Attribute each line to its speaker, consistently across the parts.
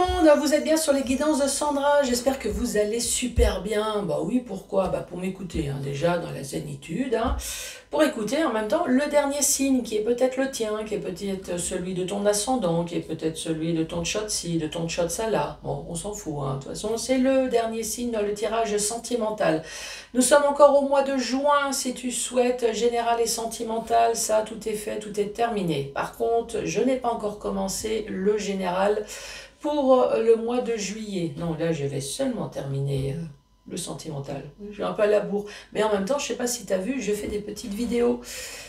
Speaker 1: monde, vous êtes bien sur les guidances de Sandra, j'espère que vous allez super bien. Bah oui, pourquoi? Bah pour m'écouter, déjà dans la zénitude, pour écouter en même temps le dernier signe qui est peut-être le tien, qui est peut-être celui de ton ascendant, qui est peut-être celui de ton Tchotsi, de ton Tchotsala. Bon, on s'en fout, de toute façon, c'est le dernier signe dans le tirage sentimental. Nous sommes encore au mois de juin, si tu souhaites, général et sentimental, ça, tout est fait, tout est terminé. Par contre, je n'ai pas encore commencé le général pour le mois de juillet. Non, là, je vais seulement terminer le sentimental. J'ai un peu à la bourre. Mais en même temps, je ne sais pas si tu as vu, je fais des petites vidéos.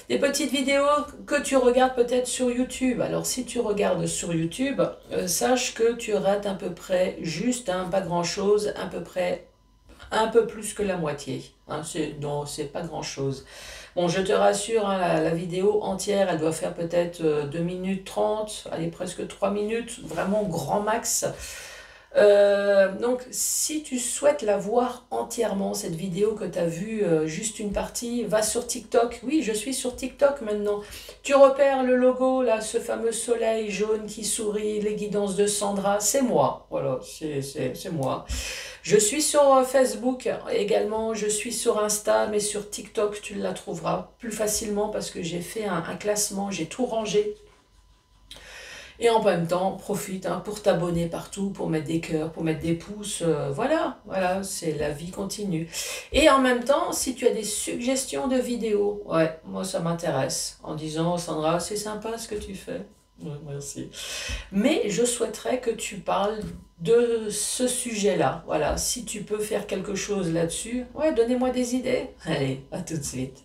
Speaker 1: Des petites vidéos que tu regardes peut-être sur YouTube. Alors, si tu regardes sur YouTube, sache que tu rates à peu près juste, pas grand-chose, à peu près un peu plus que la moitié. Non, c'est pas grand-chose. Bon, je te rassure, la vidéo entière, elle doit faire peut-être 2 minutes 30, allez, presque 3 minutes, vraiment grand max. Donc, si tu souhaites la voir entièrement, cette vidéo que tu as vue, juste une partie, va sur TikTok. Oui, je suis sur TikTok maintenant. Tu repères le logo, là, ce fameux soleil jaune qui sourit, les guidances de Sandra, c'est moi. Voilà, c'est moi. Je suis sur Facebook également, je suis sur Insta, mais sur TikTok, tu la trouveras plus facilement parce que j'ai fait un classement, j'ai tout rangé. Et en même temps, profite pour t'abonner partout, pour mettre des cœurs, pour mettre des pouces. Voilà, c'est la vie continue. Et en même temps, si tu as des suggestions de vidéos, ouais, moi ça m'intéresse. En disant, Sandra, c'est sympa ce que tu fais. Merci. Mais je souhaiterais que tu parles de ce sujet-là. Voilà, si tu peux faire quelque chose là-dessus, ouais, donnez-moi des idées. Allez, à tout de suite.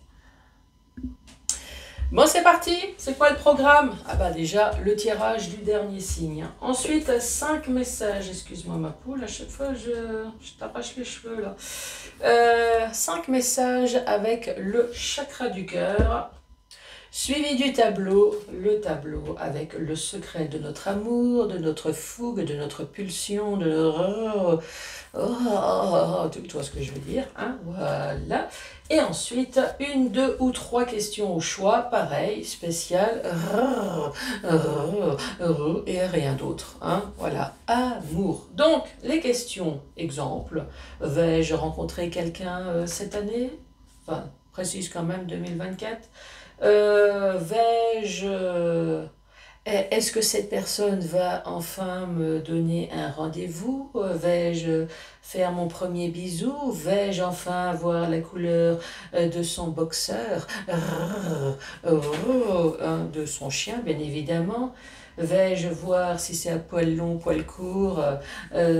Speaker 1: Bon, c'est parti. C'est quoi le programme? Ah bah déjà, le tirage du dernier signe. Ensuite, 5 messages. Excuse-moi ma poule, à chaque fois je t'arrache les cheveux là. 5 messages avec le chakra du cœur. Suivi du tableau, le tableau avec le secret de notre amour, de notre fougue, de notre pulsion, de notre... tu vois ce que je veux dire, voilà. Et ensuite, 1, 2 ou 3 questions au choix, pareil, spécial, et rien d'autre, voilà, amour. Donc, les questions, exemple, vais-je rencontrer quelqu'un cette année? Enfin, précise quand même 2024. Est-ce que cette personne va enfin me donner un rendez-vous? Vais-je faire mon premier bisou? Vais-je enfin voir la couleur de son boxeur? De son chien, bien évidemment. Vais-je voir si c'est à poil long, poil court,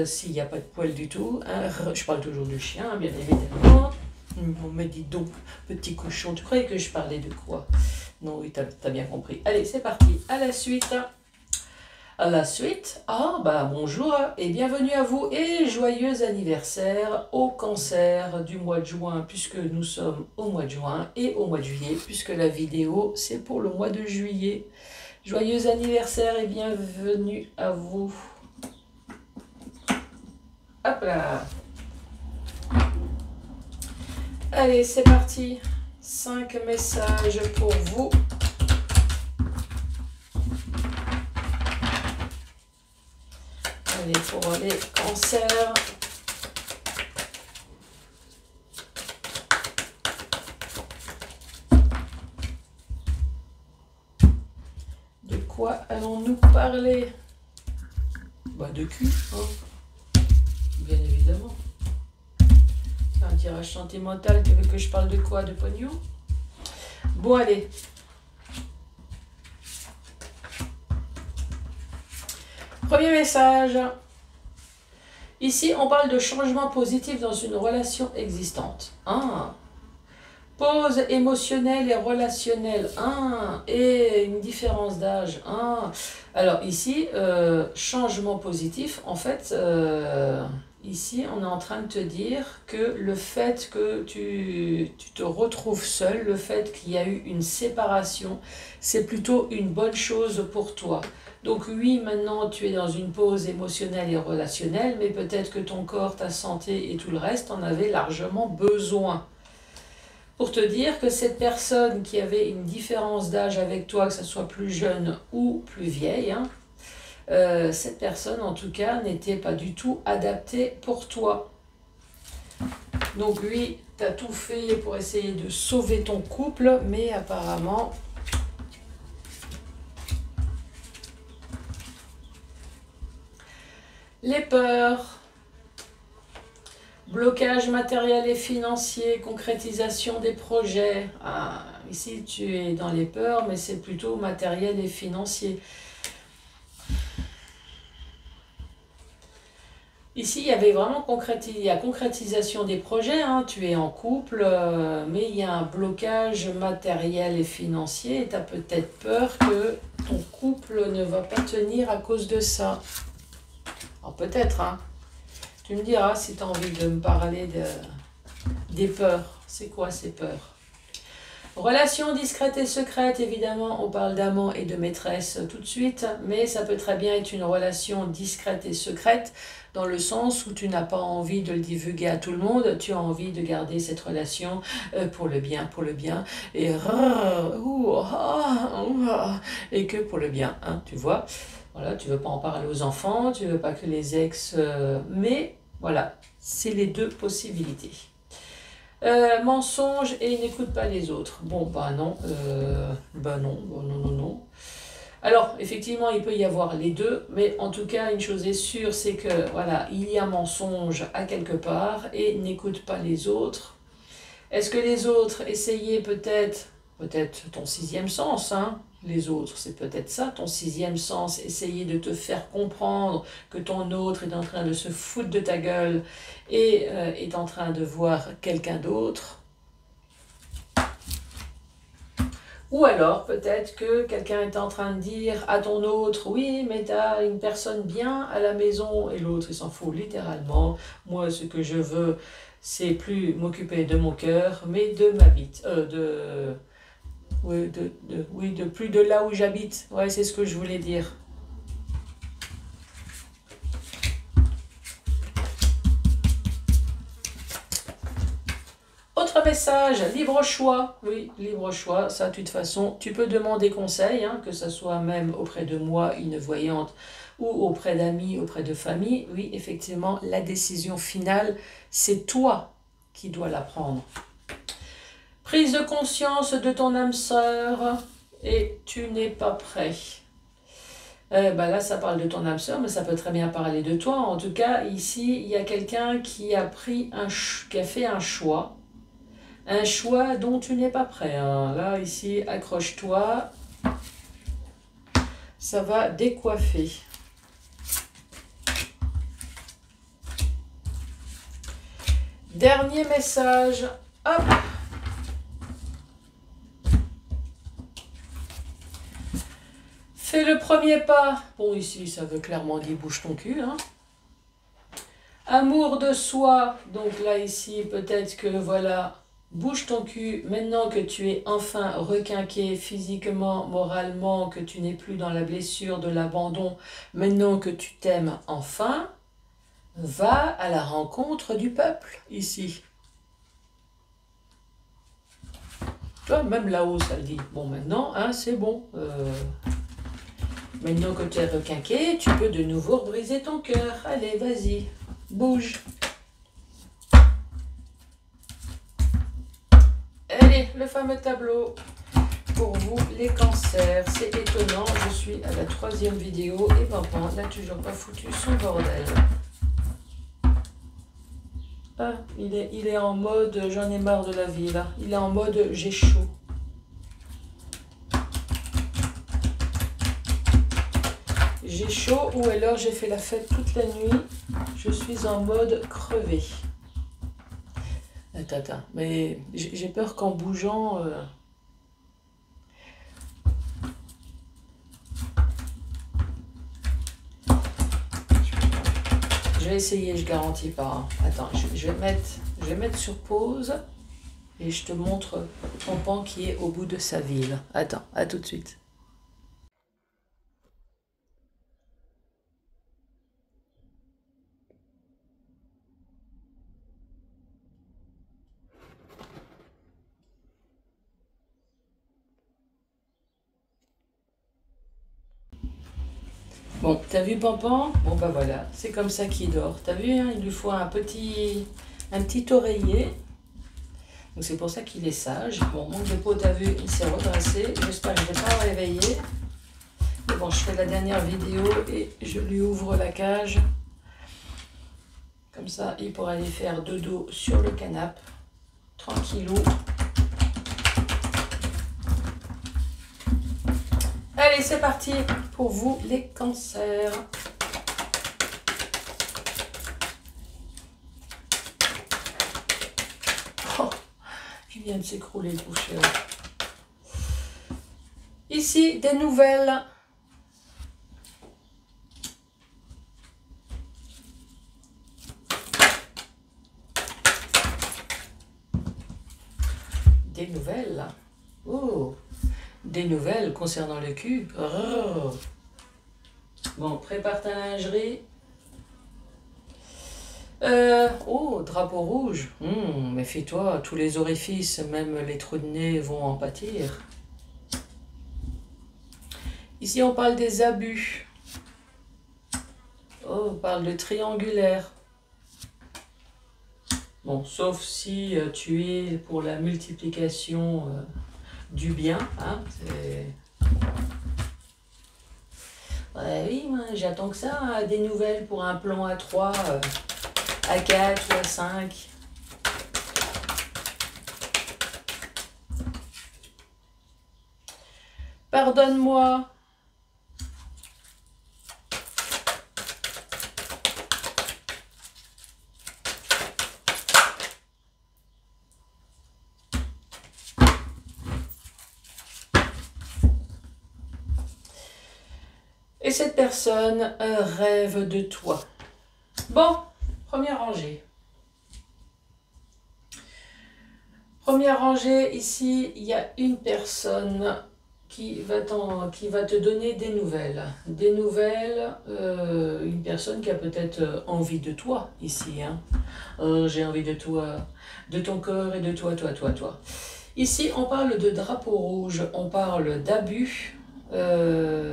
Speaker 1: s'il n'y a pas de poil du tout? Je parle toujours du chien, bien évidemment. On me dit donc, petit cochon, tu croyais que je parlais de quoi? Non, oui, t'as bien compris. Allez, c'est parti. À la suite. À la suite. Bonjour et bienvenue à vous et joyeux anniversaire au cancer du mois de juin, puisque nous sommes au mois de juin et au mois de juillet, puisque la vidéo, c'est pour le mois de juillet. Joyeux anniversaire et bienvenue à vous. Hop là. Allez, c'est parti. 5 messages pour vous. Allez, pour les cancers. De quoi allons-nous parler? De cul, bien évidemment. Un tirage sentimental, tu veux que je parle de quoi? De pognon? Bon, allez. Premier message. Ici, on parle de changement positif dans une relation existante. Pause émotionnelle et relationnelle. Et une différence d'âge. Alors ici, changement positif, en fait... Ici, on est en train de te dire que le fait que tu te retrouves seul, le fait qu'il y a eu une séparation, c'est plutôt une bonne chose pour toi. Donc oui, maintenant tu es dans une pause émotionnelle et relationnelle, mais peut-être que ton corps, ta santé et tout le reste en avaient largement besoin. Pour te dire que cette personne qui avait une différence d'âge avec toi, que ce soit plus jeune ou plus vieille, cette personne en tout cas n'était pas du tout adaptée pour toi. Donc lui, tu as tout fait pour essayer de sauver ton couple, mais apparemment... Les peurs, blocage matériel et financier, concrétisation des projets. Ah, ici, tu es dans les peurs, mais c'est plutôt matériel et financier. Ici, il y avait vraiment concrétisation des projets. Hein. Tu es en couple, mais il y a un blocage matériel et financier. Et tu as peut-être peur que ton couple ne va pas tenir à cause de ça. Alors peut-être, hein. Tu me diras si tu as envie de me parler des peurs. C'est quoi ces peurs? Relation discrète et secrète, évidemment, on parle d'amant et de maîtresse tout de suite, mais ça peut très bien être une relation discrète et secrète, dans le sens où tu n'as pas envie de le divulguer à tout le monde, tu as envie de garder cette relation pour le bien, et que pour le bien, hein, tu vois. Voilà, tu veux pas en parler aux enfants, tu veux pas que les ex... mais voilà, c'est les deux possibilités. Mensonge et n'écoute pas les autres. Bon, bah non, non. Alors, effectivement, il peut y avoir les deux, mais en tout cas, une chose est sûre, c'est que, voilà, il y a mensonge à quelque part et n'écoute pas les autres. Est-ce que les autres essayaient peut-être ton sixième sens, hein? Les autres, c'est peut-être ça, ton sixième sens, essayer de te faire comprendre que ton autre est en train de se foutre de ta gueule et est en train de voir quelqu'un d'autre. Ou alors, peut-être que quelqu'un est en train de dire à ton autre, oui, mais t'as une personne bien à la maison, et l'autre, il s'en fout littéralement. Moi, ce que je veux, c'est plus m'occuper de mon cœur, mais de ma bite, de plus de là où j'habite. Ouais, c'est ce que je voulais dire. Autre message, libre choix. Oui, libre choix. Ça, de toute façon, tu peux demander conseil, hein, que ce soit même auprès de moi, une voyante, ou auprès d'amis, auprès de famille. Oui, effectivement, la décision finale, c'est toi qui dois la prendre. Prise de conscience de ton âme sœur et tu n'es pas prêt. Là, ça parle de ton âme sœur, mais ça peut très bien parler de toi. En tout cas, ici, il y a quelqu'un qui a fait un choix dont tu n'es pas prêt. Hein. Là, ici, accroche-toi. Ça va décoiffer. Dernier message. Hop. Fais le premier pas. Bon, ici, ça veut clairement dire bouge ton cul. Hein. Amour de soi. Donc là, ici, peut-être que voilà, bouge ton cul. Maintenant que tu es enfin requinqué physiquement, moralement, que tu n'es plus dans la blessure de l'abandon, maintenant que tu t'aimes enfin, va à la rencontre du peuple, ici. Tu vois, même là-haut, ça le dit. Bon, maintenant, hein, c'est bon. Maintenant que tu es requinqué, tu peux de nouveau briser ton cœur. Allez, vas-y, bouge. Allez, le fameux tableau pour vous, les cancers. C'est étonnant, je suis à la 3e vidéo et papa n'a toujours pas foutu son bordel. Ah, il est en mode j'en ai marre de la vie là. Il est en mode j'ai chaud. J'ai chaud ou alors j'ai fait la fête toute la nuit. Je suis en mode crevé. Attends, mais j'ai peur qu'en bougeant... Je vais essayer, je garantis pas. Hein. Attends, je vais mettre sur pause et je te montre ton pan qui est au bout de sa ville. Attends, à tout de suite. Bon, t'as vu Pampan? Bon bah voilà, c'est comme ça qu'il dort. T'as vu, hein, il lui faut un petit oreiller. Donc c'est pour ça qu'il est sage. Bon, manque de peau, t'as vu, il s'est redressé. J'espère que je ne vais pas le réveiller. Mais bon, je fais la dernière vidéo et je lui ouvre la cage. Comme ça, il pourra aller faire dodo sur le canapé. Tranquillou. Allez, c'est parti pour vous les cancers. Oh, il vient de s'écrouler le boucher. Ici, des nouvelles. Des nouvelles. Oh, des nouvelles concernant le cul. Oh. Bon, prépare ta lingerie. Oh, drapeau rouge. Méfie-toi, tous les orifices, même les trous de nez, vont en pâtir. Ici, on parle des abus. Oh, on parle de triangulaire. Bon, sauf si tu es pour la multiplication du bien. Hein, ouais, oui, moi, j'attends que ça, hein, des nouvelles pour un plan à 3, à 4 ou à 5. Pardonne-moi. Et cette personne rêve de toi. Bon, première rangée. Première rangée, ici, il y a une personne qui va te donner des nouvelles. Des nouvelles, une personne qui a peut-être envie de toi, ici. Hein. J'ai envie de toi, de ton corps et de toi. Ici, on parle de drapeau rouge, on parle d'abus.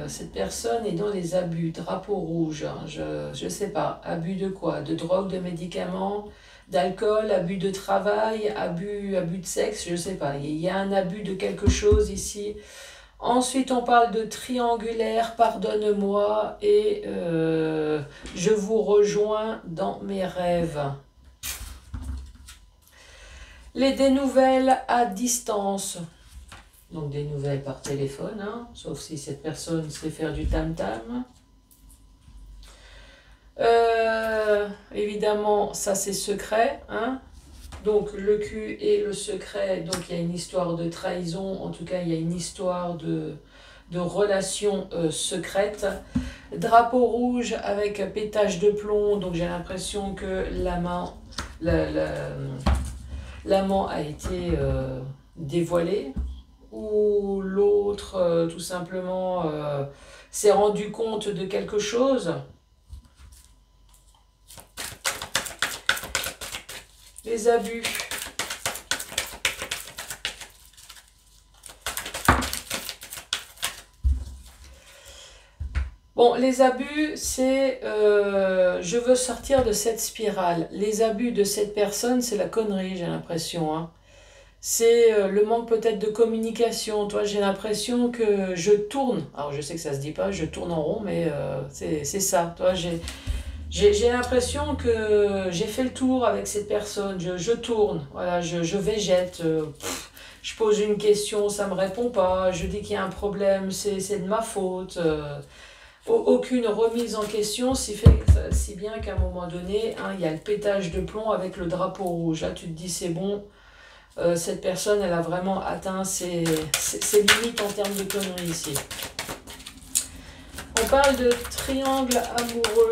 Speaker 1: Cette personne est dans les abus, drapeau rouge, hein, je sais pas, abus de quoi? De drogue, de médicaments, d'alcool, abus de travail, abus de sexe, je sais pas, il y a un abus de quelque chose ici. Ensuite, on parle de triangulaire, pardonne-moi, et je vous rejoins dans mes rêves. Des nouvelles à distance. Donc des nouvelles par téléphone, hein, sauf si cette personne sait faire du tam-tam. Évidemment, ça c'est secret. Hein. Donc le cul et le secret, donc il y a une histoire de trahison, en tout cas il y a une histoire de relation secrète. Drapeau rouge avec pétage de plomb, donc j'ai l'impression que l'amant a été dévoilé. Ou l'autre tout simplement s'est rendu compte de quelque chose. Les abus. Bon, les abus, c'est je veux sortir de cette spirale. Les abus de cette personne, c'est la connerie, j'ai l'impression, hein. C'est le manque peut-être de communication. Toi, j'ai l'impression que je tourne. Alors, je sais que ça se dit pas, je tourne en rond, mais c'est ça. Toi, j'ai l'impression que j'ai fait le tour avec cette personne. Je tourne, voilà, je végète. Je pose une question, ça me répond pas. Je dis qu'il y a un problème, c'est de ma faute. Aucune remise en question, si bien qu'à un moment donné, hein, il y a le pétage de plomb avec le drapeau rouge. Là, tu te dis, c'est bon. Cette personne, elle a vraiment atteint ses limites en termes de conneries ici. On parle de triangle amoureux.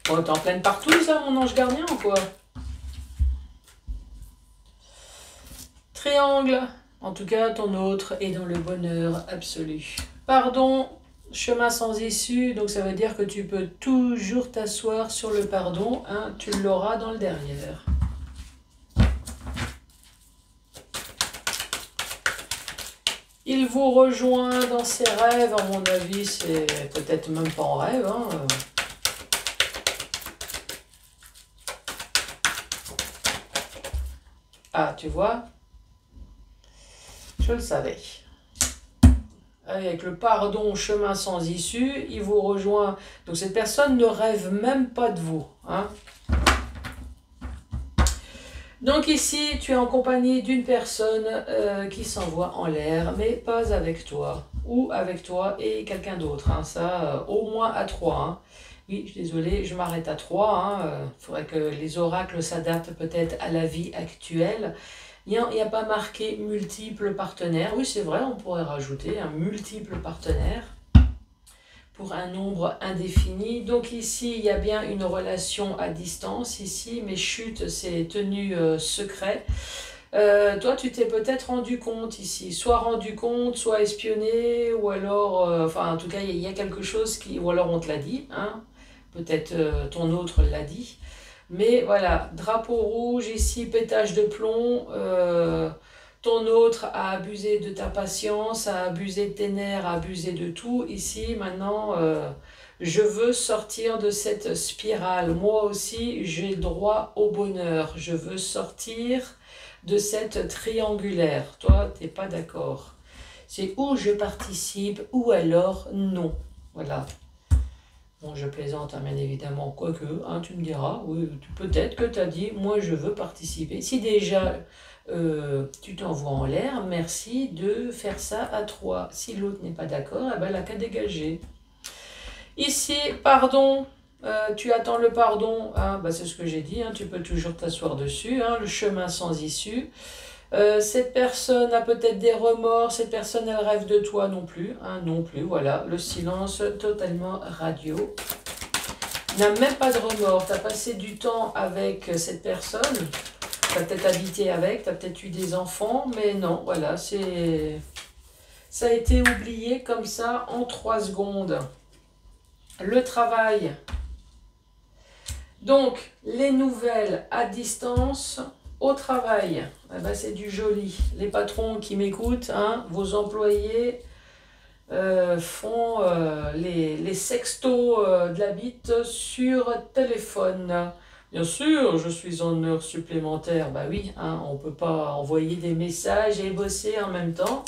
Speaker 1: Oh, t'es en pleine partout, ça, mon ange gardien, ou quoi? Triangle, en tout cas, ton autre est dans le bonheur absolu. Pardon, chemin sans issue, donc ça veut dire que tu peux toujours t'asseoir sur le pardon, hein, tu l'auras dans le derrière. Il vous rejoint dans ses rêves, à mon avis, c'est peut-être même pas en rêve. Hein. Ah, tu vois, je le savais. Avec le pardon, chemin sans issue, il vous rejoint. Donc cette personne ne rêve même pas de vous. Hein. Donc ici, tu es en compagnie d'une personne qui s'envoie en l'air, mais pas avec toi. Ou avec toi et quelqu'un d'autre. Hein. Ça, au moins à 3. Hein. Oui, je suis désolée, je m'arrête à 3. Il faudrait que les oracles s'adaptent peut-être à la vie actuelle. Il n'y a pas marqué multiples partenaires. Oui, c'est vrai, on pourrait rajouter un multiple partenaire pour un nombre indéfini. Donc ici, il y a bien une relation à distance. Ici, mes chutes, c'est tenu secret. Toi, tu t'es peut-être rendu compte ici. Soit rendu compte, soit espionné, ou alors... enfin, en tout cas, il y a quelque chose qui... Ou alors on te l'a dit, hein. Peut-être ton autre l'a dit. Mais voilà, drapeau rouge, ici, pétage de plomb. Ton autre a abusé de ta patience, a abusé de tes nerfs, a abusé de tout. Ici, maintenant, je veux sortir de cette spirale. Moi aussi, j'ai droit au bonheur. Je veux sortir de cette triangulaire. Toi, t'es pas d'accord. C'est ou je participe, ou alors non. Voilà. Bon, je plaisante, hein, bien évidemment, quoique, hein, tu me diras, oui, peut-être que tu as dit, moi je veux participer. Si déjà tu t'envoies en l'air, merci de faire ça à 3. Si l'autre n'est pas d'accord, eh ben, elle n'a qu'à dégager. Ici, pardon, tu attends le pardon, hein, bah, c'est ce que j'ai dit, hein, tu peux toujours t'asseoir dessus, hein, le chemin sans issue. Cette personne a peut-être des remords, cette personne elle rêve de toi non plus, hein, non plus, voilà, le silence totalement radio. N'a même pas de remords, tu as passé du temps avec cette personne, tu as peut-être habité avec, tu as peut-être eu des enfants, mais non, voilà, ça a été oublié comme ça en 3 secondes. Le travail, donc les nouvelles à distance. Au travail, eh ben, c'est du joli. Les patrons qui m'écoutent, hein, vos employés font les sextos de la bite sur téléphone. Bien sûr, je suis en heure supplémentaire. Bah oui, hein, on ne peut pas envoyer des messages et bosser en même temps.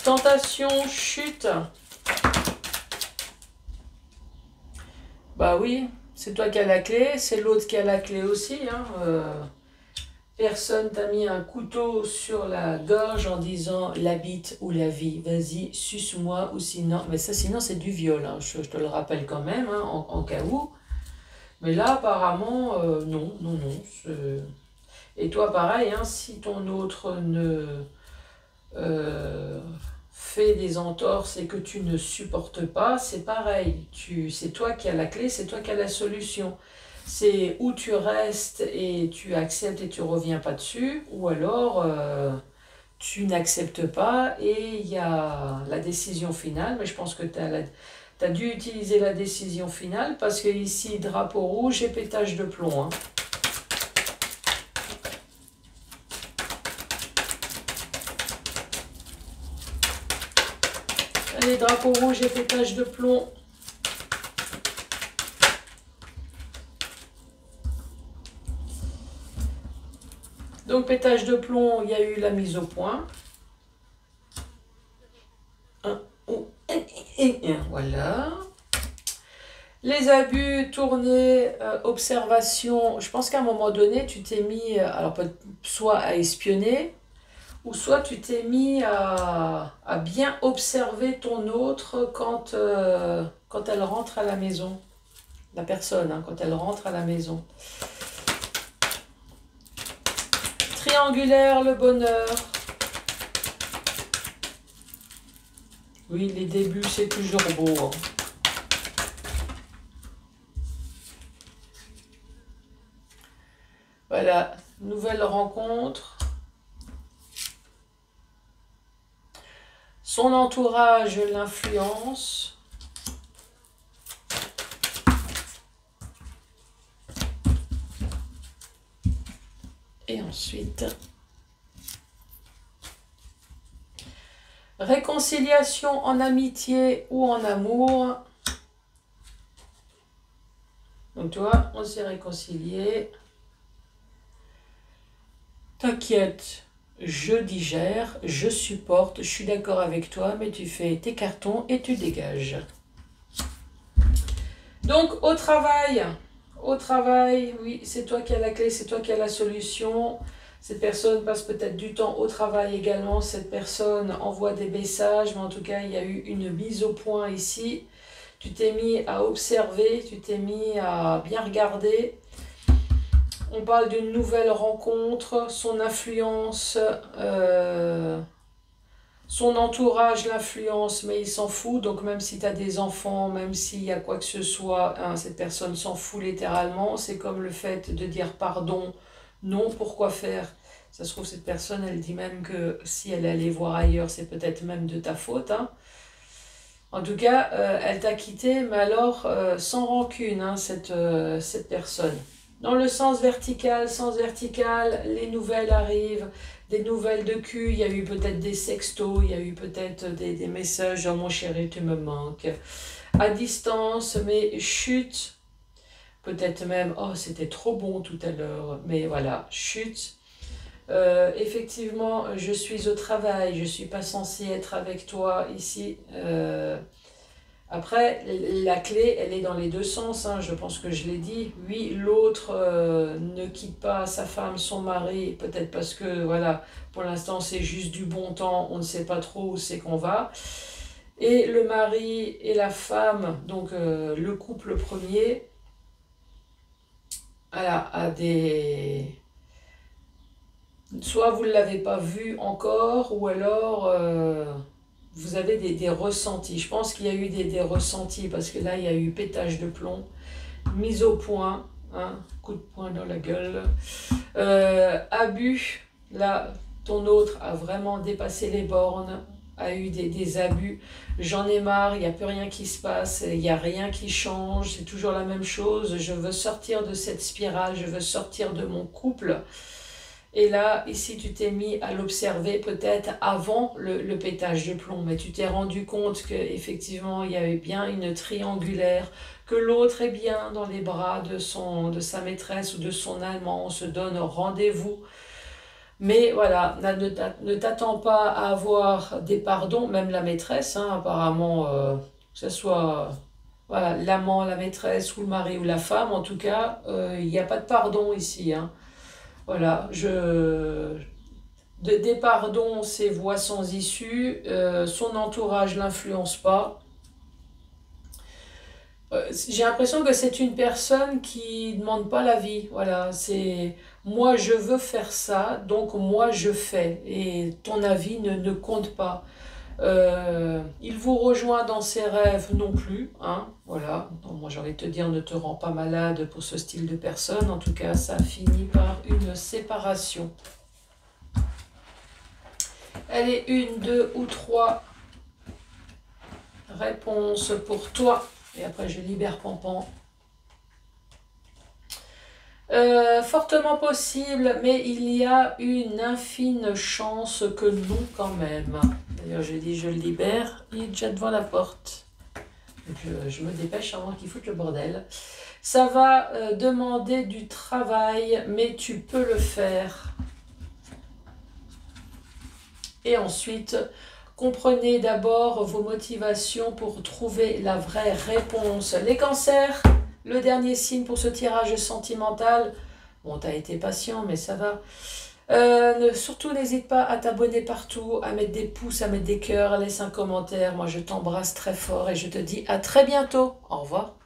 Speaker 1: Tentation, chute. Bah oui, c'est toi qui as la clé, c'est l'autre qui a la clé aussi. Hein, personne t'a mis un couteau sur la gorge en disant la bite ou la vie, vas-y, suce-moi ou sinon. Mais ça, sinon, c'est du viol, hein. Je te le rappelle quand même, hein, en cas où. Mais là, apparemment, non, non, non. Et toi, pareil, hein, si ton autre ne fait des entorses et que tu ne supportes pas, c'est pareil. C'est toi qui as la clé, c'est toi qui as la solution. C'est où tu restes et tu acceptes et tu reviens pas dessus, ou alors tu n'acceptes pas et il y a la décision finale. Mais je pense que tu as dû utiliser la décision finale parce que ici, drapeau rouge et pétage de plomb. Hein. Allez, drapeau rouge et pétage de plomb. Donc, pétage de plomb, il y a eu la mise au point. Voilà. Les abus, tournée, observation. Je pense qu'à un moment donné, tu t'es mis, alors soit à espionner, ou soit tu t'es mis à bien observer ton autre quand elle rentre à la maison. La personne, hein, quand elle rentre à la maison. Triangulaire, le bonheur. Oui, les débuts, c'est toujours beau. Hein. Voilà, nouvelle rencontre. Son entourage l'influence. Et ensuite, réconciliation en amitié ou en amour. Donc toi, on s'est réconcilié. T'inquiète, je digère, je supporte, je suis d'accord avec toi, mais tu fais tes cartons et tu dégages. Donc au travail, oui, c'est toi qui as la clé, c'est toi qui as la solution. Cette personne passe peut-être du temps au travail également, cette personne envoie des messages, mais en tout cas, il y a eu une mise au point ici. Tu t'es mis à observer, tu t'es mis à bien regarder. On parle d'une nouvelle rencontre, son influence, son entourage l'influence, mais il s'en fout. Donc même si tu as des enfants, même s'il y a quoi que ce soit, hein, cette personne s'en fout littéralement. C'est comme le fait de dire pardon, non, pourquoi faire? Ça se trouve, cette personne, elle dit même que si elle allait voir ailleurs, c'est peut-être même de ta faute. Hein. En tout cas, elle t'a quitté, mais alors sans rancune, hein, cette personne. Dans le sens vertical, les nouvelles arrivent, des nouvelles de cul, il y a eu peut-être des sextos, il y a eu peut-être des messages, genre mon chéri, tu me manques. À distance, mais chute, peut-être même, oh c'était trop bon tout à l'heure, mais voilà, chute. Effectivement, je suis au travail, je ne suis pas censée être avec toi ici. Après, la clé, elle est dans les deux sens, hein, je pense que je l'ai dit. Oui, l'autre ne quitte pas sa femme, son mari, peut-être parce que, voilà, pour l'instant, c'est juste du bon temps, on ne sait pas trop où c'est qu'on va. Et le mari et la femme, donc le couple premier, voilà, a des... Soit vous ne l'avez pas vu encore, ou alors vous avez des ressentis. Je pense qu'il y a eu des ressentis, parce que là, il y a eu pétage de plomb, mise au point, hein, coup de poing dans la gueule. Abus, là, ton autre a vraiment dépassé les bornes, a eu des abus. J'en ai marre, il n'y a plus rien qui se passe, il n'y a rien qui change, c'est toujours la même chose. Je veux sortir de cette spirale, je veux sortir de mon couple. Et là, ici, tu t'es mis à l'observer peut-être avant le pétage de plomb, mais tu t'es rendu compte qu'effectivement, il y avait bien une triangulaire, que l'autre est bien dans les bras de sa maîtresse ou de son amant, on se donne rendez-vous. Mais voilà, ne t'attends pas à avoir des pardons, même la maîtresse, hein, apparemment, que ce soit voilà, l'amant, la maîtresse ou le mari ou la femme, en tout cas, il n'y a pas de pardon ici, hein. Voilà, des pardons, c'est voies sans issue, son entourage ne l'influence pas. J'ai l'impression que c'est une personne qui ne demande pas l'avis. Voilà, c'est moi je veux faire ça, donc moi je fais. Et ton avis ne compte pas. Il vous rejoint dans ses rêves non plus. Hein, voilà, donc, moi j'ai envie de te dire, ne te rends pas malade pour ce style de personne. En tout cas, ça finit par une séparation. Allez, 1, 2 ou 3 réponses pour toi. Et après, je libère Pampan. Fortement possible, mais il y a une infime chance que non quand même. D'ailleurs, je dis je le libère, il est déjà devant la porte. Donc, je me dépêche avant qu'il foute le bordel. Ça va demander du travail, mais tu peux le faire. Et ensuite, comprenez d'abord vos motivations pour trouver la vraie réponse. Les cancers, le dernier signe pour ce tirage sentimental. Bon, t'as été patient, mais ça va. Surtout, n'hésite pas à t'abonner partout, à mettre des pouces, à mettre des cœurs, laisse un commentaire. Moi, je t'embrasse très fort et je te dis à très bientôt. Au revoir.